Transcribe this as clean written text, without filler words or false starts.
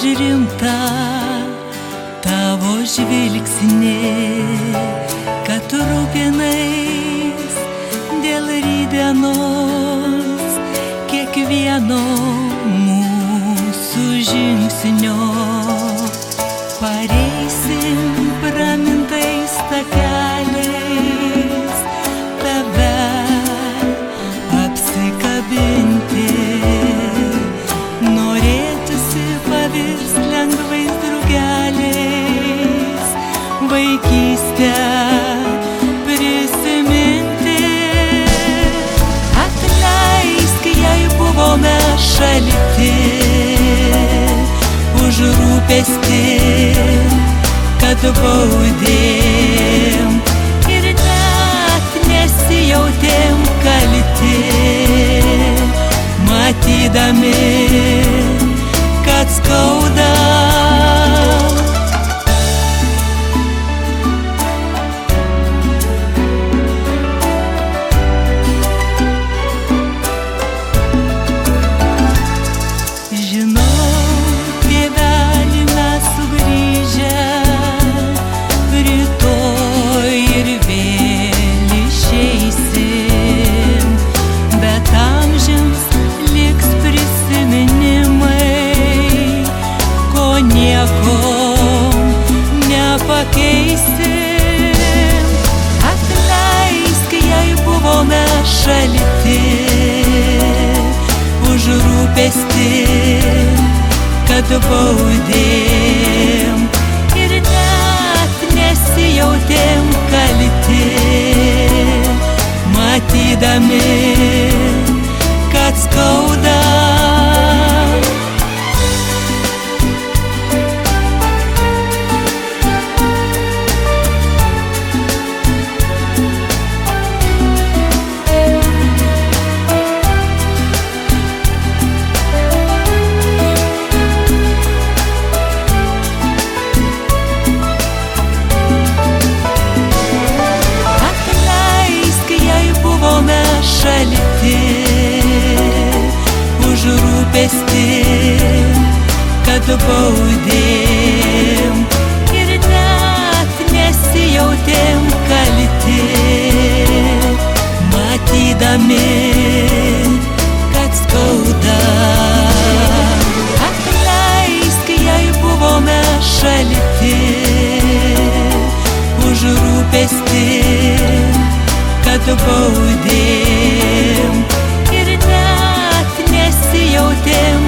rimtą tavo žvilgsnį, kad rūpinais dėl rytdienos kiekvieno mūsų žingsnio. Pareisim pramintais takeliais tave apsikabinti, norėtųsi pavirst lengvais drugeliais, vaikystę prisiminti. Atleisk, jei buvome šalti, už rūpestį, kad baudėm ir net nesijautėm kalti, matydami, kad skauda. Nepakeisim. Atleisk, jei buvome šalti, už rūpestį, kad baudėm ir net nesijautėm kalti, matydami, kad skauda. Šalti, už rūpestį, kad baudėm ir net nesijautėm kalti, matydami, kad skauda. Atleisk, jei buvome šalti, už rūpestį, kad baudėm ir net nesijautėm